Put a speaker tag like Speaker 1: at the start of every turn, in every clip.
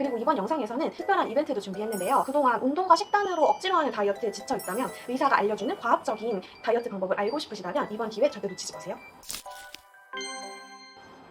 Speaker 1: 그리고 이번 영상에서는 특별한 이벤트도 준비했는데요. 그동안 운동과 식단으로 억지로 하는 다이어트에 지쳐 있다면 의사가 알려주는 과학적인 다이어트 방법을 알고 싶으시다면 이번 기회 절대 놓치지 마세요.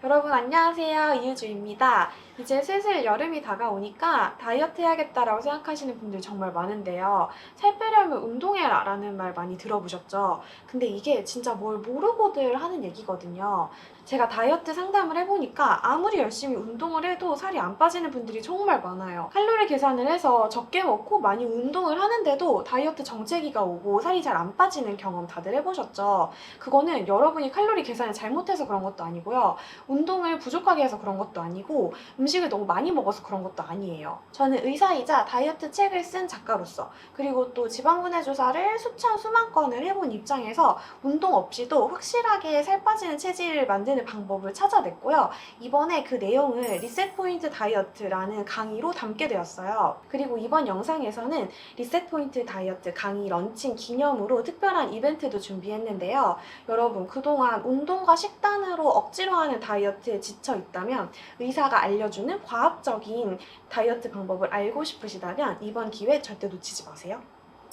Speaker 1: 여러분 안녕하세요, 이유주입니다. 이제 슬슬 여름이 다가오니까 다이어트 해야겠다라고 생각하시는 분들 정말 많은데요. 살 빼려면 운동해라 라는 말 많이 들어보셨죠? 근데 이게 진짜 뭘 모르고들 하는 얘기거든요. 제가 다이어트 상담을 해보니까 아무리 열심히 운동을 해도 살이 안 빠지는 분들이 정말 많아요. 칼로리 계산을 해서 적게 먹고 많이 운동을 하는데도 다이어트 정체기가 오고 살이 잘 안 빠지는 경험 다들 해보셨죠? 그거는 여러분이 칼로리 계산을 잘못해서 그런 것도 아니고요. 운동을 부족하게 해서 그런 것도 아니고 음식을 너무 많이 먹어서 그런 것도 아니에요. 저는 의사이자 다이어트 책을 쓴 작가로서 그리고 또 지방분해 조사를 수만 건을 해본 입장에서 운동 없이도 확실하게 살 빠지는 체질을 만드는 방법을 찾아냈고요. 이번에 그 내용을 리셋 포인트 다이어트라는 강의로 담게 되었어요. 그리고 이번 영상에서는 리셋 포인트 다이어트 강의 런칭 기념으로 특별한 이벤트도 준비했는데요. 여러분 그동안 운동과 식단으로 억지로 하는 다이어트에 지쳐 있다면 의사가 알려주는 과학적인 다이어트 방법을 알고 싶으시다면 이번 기회 절대 놓치지 마세요.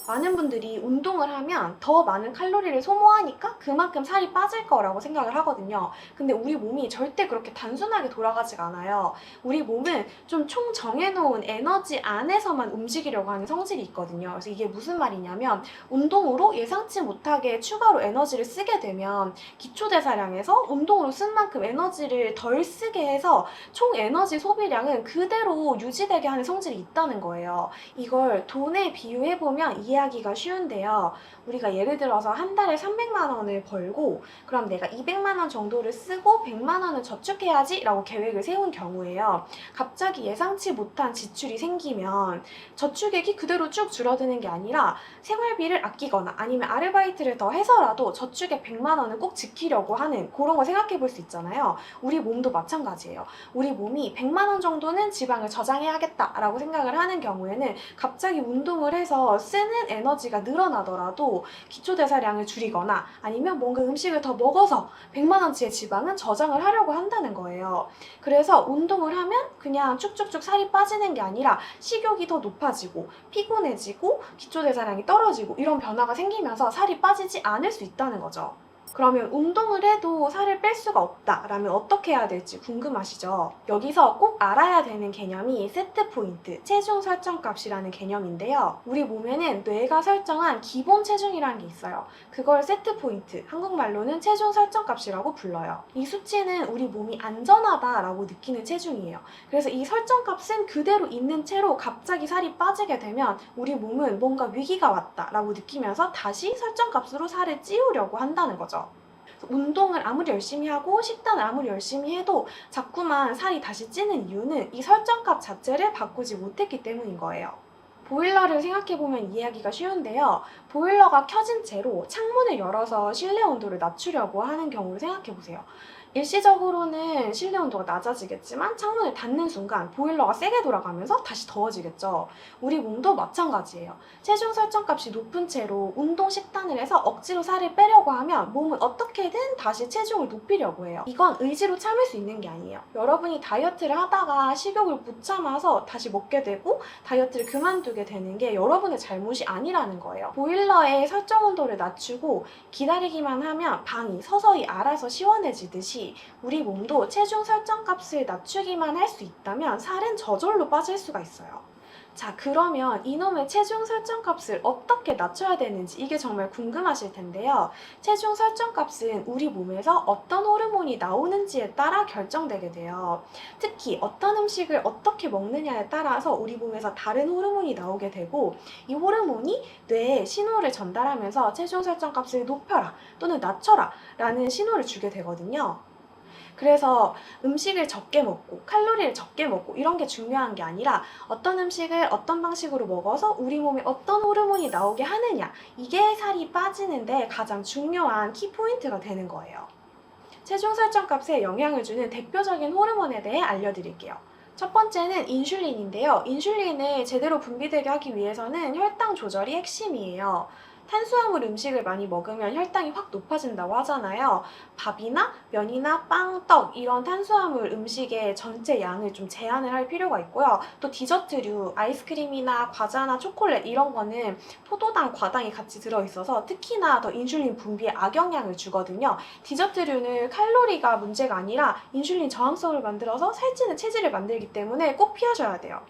Speaker 1: 많은 분들이 운동을 하면 더 많은 칼로리를 소모하니까 그만큼 살이 빠질 거라고 생각을 하거든요. 근데 우리 몸이 절대 그렇게 단순하게 돌아가지가 않아요. 우리 몸은 좀 총 정해놓은 에너지 안에서만 움직이려고 하는 성질이 있거든요. 그래서 이게 무슨 말이냐면 운동으로 예상치 못하게 추가로 에너지를 쓰게 되면 기초대사량에서 운동으로 쓴 만큼 에너지를 덜 쓰게 해서 총 에너지 소비량은 그대로 유지되게 하는 성질이 있다는 거예요. 이걸 돈에 비유해보면 이해하기가 쉬운데요. 우리가 예를 들어서 한 달에 300만 원을 벌고 그럼 내가 200만 원 정도를 쓰고 100만 원을 저축해야지 라고 계획을 세운 경우에요. 갑자기 예상치 못한 지출이 생기면 저축액이 그대로 쭉 줄어드는 게 아니라 생활비를 아끼거나 아니면 아르바이트를 더 해서라도 저축액 100만 원은 꼭 지키려고 하는 그런 걸 생각해 볼 수 있잖아요. 우리 몸도 마찬가지예요. 우리 몸이 100만 원 정도는 지방을 저장해야겠다라고 생각을 하는 경우에는 갑자기 운동을 해서 쓰는 에너지가 늘어나더라도 기초대사량을 줄이거나 아니면 뭔가 음식을 더 먹어서 100만 원치의 지방은 저장을 하려고 한다는 거예요. 그래서 운동을 하면 그냥 쭉쭉쭉 살이 빠지는 게 아니라 식욕이 더 높아지고 피곤해지고 기초대사량이 떨어지고 이런 변화가 생기면서 살이 빠지지 않을 수 있다는 거죠. 그러면 운동을 해도 살을 뺄 수가 없다라면 어떻게 해야 될지 궁금하시죠? 여기서 꼭 알아야 되는 개념이 세트 포인트, 체중 설정 값이라는 개념인데요. 우리 몸에는 뇌가 설정한 기본 체중이라는 게 있어요. 그걸 세트 포인트, 한국말로는 체중 설정 값이라고 불러요. 이 수치는 우리 몸이 안전하다라고 느끼는 체중이에요. 그래서 이 설정 값은 그대로 있는 채로 갑자기 살이 빠지게 되면 우리 몸은 뭔가 위기가 왔다라고 느끼면서 다시 설정 값으로 살을 찌우려고 한다는 거죠. 운동을 아무리 열심히 하고 식단을 아무리 열심히 해도 자꾸만 살이 다시 찌는 이유는 이 설정값 자체를 바꾸지 못했기 때문인 거예요. 보일러를 생각해보면 이해하기가 쉬운데요. 보일러가 켜진 채로 창문을 열어서 실내 온도를 낮추려고 하는 경우를 생각해보세요. 일시적으로는 실내 온도가 낮아지겠지만 창문을 닫는 순간 보일러가 세게 돌아가면서 다시 더워지겠죠. 우리 몸도 마찬가지예요. 체중 설정값이 높은 채로 운동 식단을 해서 억지로 살을 빼려고 하면 몸은 어떻게든 다시 체중을 높이려고 해요. 이건 의지로 참을 수 있는 게 아니에요. 여러분이 다이어트를 하다가 식욕을 못 참아서 다시 먹게 되고 다이어트를 그만두게 되는 게 여러분의 잘못이 아니라는 거예요. 보일러의 설정 온도를 낮추고 기다리기만 하면 방이 서서히 알아서 시원해지듯이 우리 몸도 체중 설정 값을 낮추기만 할 수 있다면 살은 저절로 빠질 수가 있어요. 자, 그러면 이놈의 체중 설정 값을 어떻게 낮춰야 되는지 이게 정말 궁금하실 텐데요. 체중 설정 값은 우리 몸에서 어떤 호르몬이 나오는지에 따라 결정되게 돼요. 특히 어떤 음식을 어떻게 먹느냐에 따라서 우리 몸에서 다른 호르몬이 나오게 되고 이 호르몬이 뇌에 신호를 전달하면서 체중 설정 값을 높여라 또는 낮춰라 라는 신호를 주게 되거든요. 그래서 음식을 적게 먹고 칼로리를 적게 먹고 이런 게 중요한 게 아니라 어떤 음식을 어떤 방식으로 먹어서 우리 몸에 어떤 호르몬이 나오게 하느냐, 이게 살이 빠지는데 가장 중요한 키포인트가 되는 거예요. 체중 설정 값에 영향을 주는 대표적인 호르몬에 대해 알려드릴게요. 첫 번째는 인슐린인데요. 인슐린을 제대로 분비되게 하기 위해서는 혈당 조절이 핵심이에요. 탄수화물 음식을 많이 먹으면 혈당이 확 높아진다고 하잖아요. 밥이나 면이나 빵, 떡 이런 탄수화물 음식의 전체 양을 좀 제한을 할 필요가 있고요. 또 디저트류, 아이스크림이나 과자나 초콜릿 이런 거는 포도당, 과당이 같이 들어있어서 특히나 더 인슐린 분비에 악영향을 주거든요. 디저트류는 칼로리가 문제가 아니라 인슐린 저항성을 만들어서 살찌는 체질을 만들기 때문에 꼭 피하셔야 돼요.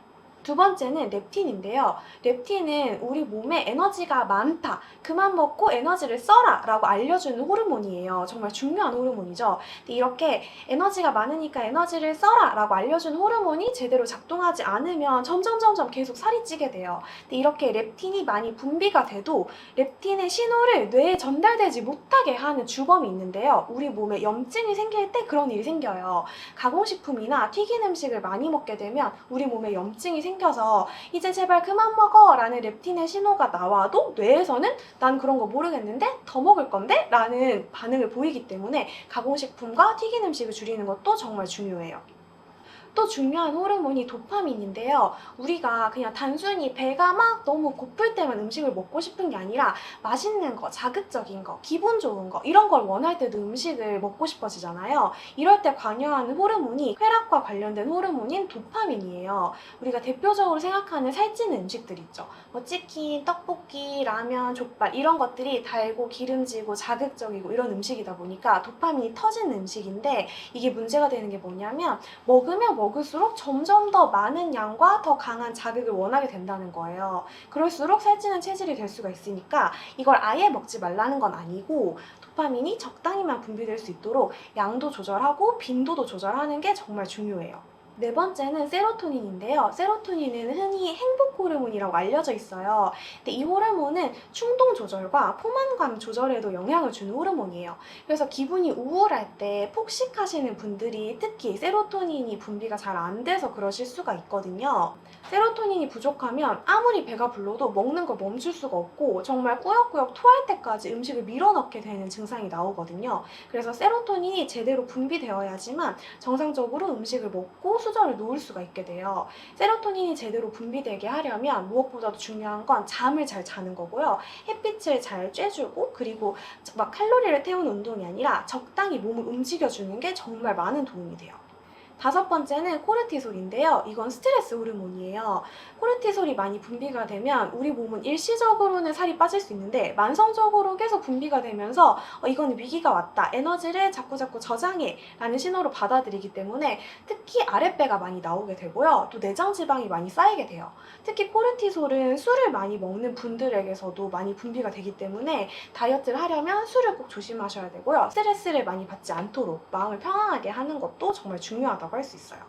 Speaker 1: 두 번째는 렙틴인데요. 렙틴은 우리 몸에 에너지가 많다, 그만 먹고 에너지를 써라 라고 알려주는 호르몬이에요. 정말 중요한 호르몬이죠. 근데 이렇게 에너지가 많으니까 에너지를 써라 라고 알려주는 호르몬이 제대로 작동하지 않으면 점점 계속 살이 찌게 돼요. 근데 이렇게 렙틴이 많이 분비가 돼도 렙틴의 신호를 뇌에 전달되지 못하게 하는 주범이 있는데요. 우리 몸에 염증이 생길 때 그런 일이 생겨요. 가공식품이나 튀긴 음식을 많이 먹게 되면 우리 몸에 염증이 생겨서 이제 제발 그만 먹어 라는 렙틴의 신호가 나와도 뇌에서는 난 그런 거 모르겠는데 더 먹을 건데? 라는 반응을 보이기 때문에 가공식품과 튀긴 음식을 줄이는 것도 정말 중요해요. 또 중요한 호르몬이 도파민인데요. 우리가 그냥 단순히 배가 막 너무 고플 때만 음식을 먹고 싶은 게 아니라 맛있는 거, 자극적인 거, 기분 좋은 거 이런 걸 원할 때도 음식을 먹고 싶어지잖아요. 이럴 때 관여하는 호르몬이 쾌락과 관련된 호르몬인 도파민이에요. 우리가 대표적으로 생각하는 살찌는 음식들 있죠. 뭐 치킨, 떡볶이, 라면, 족발 이런 것들이 달고 기름지고 자극적이고 이런 음식이다 보니까 도파민이 터지는 음식인데 이게 문제가 되는 게 뭐냐면 먹으면 먹을수록 점점 더 많은 양과 더 강한 자극을 원하게 된다는 거예요. 그럴수록 살찌는 체질이 될 수가 있으니까 이걸 아예 먹지 말라는 건 아니고 도파민이 적당히만 분비될 수 있도록 양도 조절하고 빈도도 조절하는 게 정말 중요해요. 네 번째는 세로토닌인데요. 세로토닌은 흔히 행복 호르몬이라고 알려져 있어요. 근데 이 호르몬은 충동 조절과 포만감 조절에도 영향을 주는 호르몬이에요. 그래서 기분이 우울할 때 폭식하시는 분들이 특히 세로토닌이 분비가 잘 안 돼서 그러실 수가 있거든요. 세로토닌이 부족하면 아무리 배가 불러도 먹는 걸 멈출 수가 없고 정말 꾸역꾸역 토할 때까지 음식을 밀어넣게 되는 증상이 나오거든요. 그래서 세로토닌이 제대로 분비되어야지만 정상적으로 음식을 먹고 수저를 놓을 수가 있게 돼요. 세로토닌이 제대로 분비되게 하려면 무엇보다도 중요한 건 잠을 잘 자는 거고요. 햇빛을 잘 쬐주고 그리고 막 칼로리를 태우는 운동이 아니라 적당히 몸을 움직여주는 게 정말 많은 도움이 돼요. 다섯 번째는 코르티솔인데요. 이건 스트레스 호르몬이에요. 코르티솔이 많이 분비가 되면 우리 몸은 일시적으로는 살이 빠질 수 있는데 만성적으로 계속 분비가 되면서 이거는 위기가 왔다. 에너지를 자꾸 저장해 라는 신호로 받아들이기 때문에 특히 아랫배가 많이 나오게 되고요. 또 내장 지방이 많이 쌓이게 돼요. 특히 코르티솔은 술을 많이 먹는 분들에게서도 많이 분비가 되기 때문에 다이어트를 하려면 술을 꼭 조심하셔야 되고요. 스트레스를 많이 받지 않도록 마음을 편안하게 하는 것도 정말 중요하다고 할 수 있어요.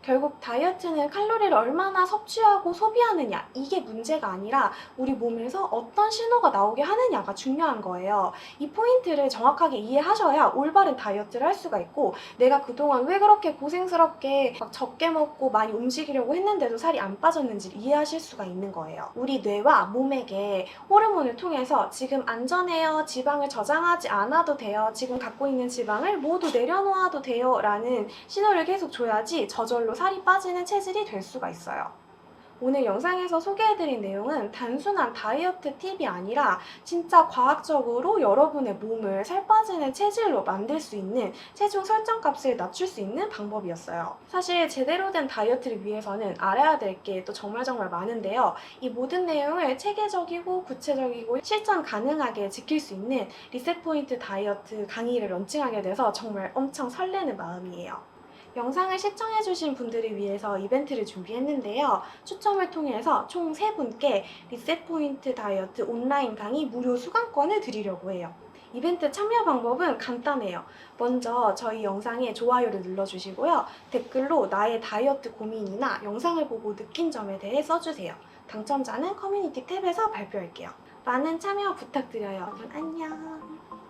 Speaker 1: 결국 다이어트는 칼로리를 얼마나 섭취하고 소비하느냐 이게 문제가 아니라 우리 몸에서 어떤 신호가 나오게 하느냐가 중요한 거예요. 이 포인트를 정확하게 이해하셔야 올바른 다이어트를 할 수가 있고 내가 그동안 왜 그렇게 고생스럽게 막 적게 먹고 많이 움직이려고 했는데도 살이 안 빠졌는지를 이해하실 수가 있는 거예요. 우리 뇌와 몸에게 호르몬을 통해서 지금 안전해요, 지방을 저장하지 않아도 돼요, 지금 갖고 있는 지방을 모두 내려놓아도 돼요 라는 신호를 계속 줘야지 저절로 살이 빠지는 체질이 될 수가 있어요. 오늘 영상에서 소개해드린 내용은 단순한 다이어트 팁이 아니라 진짜 과학적으로 여러분의 몸을 살 빠지는 체질로 만들 수 있는 체중 설정값을 낮출 수 있는 방법이었어요. 사실 제대로 된 다이어트를 위해서는 알아야 될 게 또 정말 많은데요. 이 모든 내용을 체계적이고 구체적이고 실천 가능하게 지킬 수 있는 리셋포인트 다이어트 강의를 런칭하게 돼서 정말 엄청 설레는 마음이에요. 영상을 시청해주신 분들을 위해서 이벤트를 준비했는데요. 추첨을 통해서 총 3분께 리셋포인트 다이어트 온라인 강의 무료 수강권을 드리려고 해요. 이벤트 참여 방법은 간단해요. 먼저 저희 영상에 좋아요를 눌러주시고요. 댓글로 나의 다이어트 고민이나 영상을 보고 느낀 점에 대해 써주세요. 당첨자는 커뮤니티 탭에서 발표할게요. 많은 참여 부탁드려요. 여러분 안녕.